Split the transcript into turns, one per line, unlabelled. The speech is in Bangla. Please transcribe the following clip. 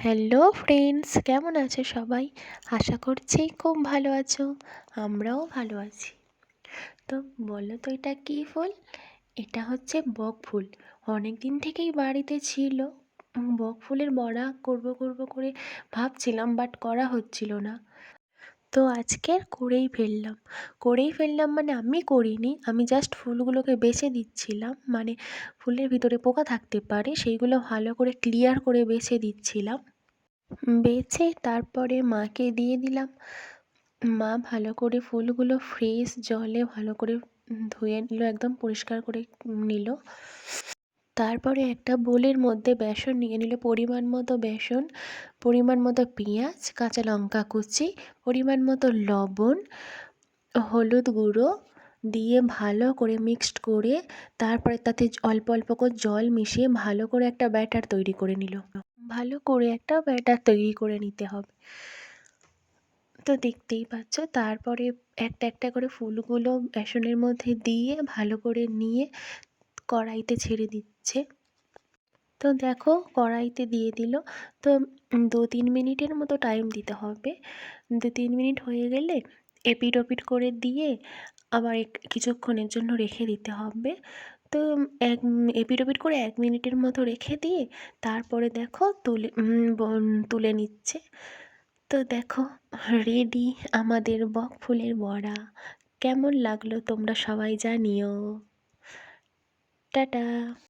হ্যালো ফ্রেন্ডস, কেমন আছো সবাই? আশা করছি খুব ভালো আছো। আমরাও ভালো আছি। তো বলো তো, এটা কী ফুল? এটা হচ্ছে বক ফুল। অনেক দিন থেকেই বাড়িতে ছিল। বক ফুলের বড়া করব করে ভাবছিলাম, বাট করা হচ্ছিল না। তো আজকে করেই ফেললাম মানে আমি করিনি, আমি জাস্ট ফুলগুলোকে বেছে দিচ্ছিলাম। মানে ফুলের ভিতরে পোকা থাকতে পারে, সেইগুলো ভালো করে ক্লিয়ার করে বেছে দিচ্ছিলাম। বেছে তারপরে মাকে দিয়ে দিলাম। মা ভালো করে ফুলগুলো ফ্রেশ জলে ভালো করে ধুয়ে নিল, একদম পরিষ্কার করে নিল। তারপরে একটা বোলের মধ্যে বেসন নিয়ে নিল, পরিমাণ মতো বেসন, পরিমাণ মতো পেঁয়াজ, কাঁচা লঙ্কা কুচি, পরিমাণ মতো লবণ, হলুদ গুঁড়ো দিয়ে ভালো করে মিক্সড করে তারপরে তাতে অল্প অল্প করে জল মিশিয়ে ভালো করে একটা ব্যাটার তৈরি করে নিল। ভালো করে একটা ব্যাটার তৈরি করে নিতে হবে। তো দেখতেই পাচ্ছ, তারপরে একটা একটা করে ফুলগুলো বেসনের মধ্যে দিয়ে ভালো করে নিয়ে কড়াইতে ছেড়ে দিচ্ছে। তো দেখো, কড়াইতে দিয়ে দিল। তো 2-3 মিনিটের মতো টাইম দিতে হবে। 2-3 মিনিট হয়ে গেলে এপিট ওপিট করে দিয়ে আবার কিছুক্ষণের জন্য রেখে দিতে হবে। তো এপিট ওপিট করে 1 মিনিটের মতো রেখে দিয়ে তারপরে দেখো তুলে নিচ্ছে। তো দেখো, রেডি আমাদের বক ফুলের বড়া। কেমন লাগলো তোমরা সবাই জানিও। টাটা।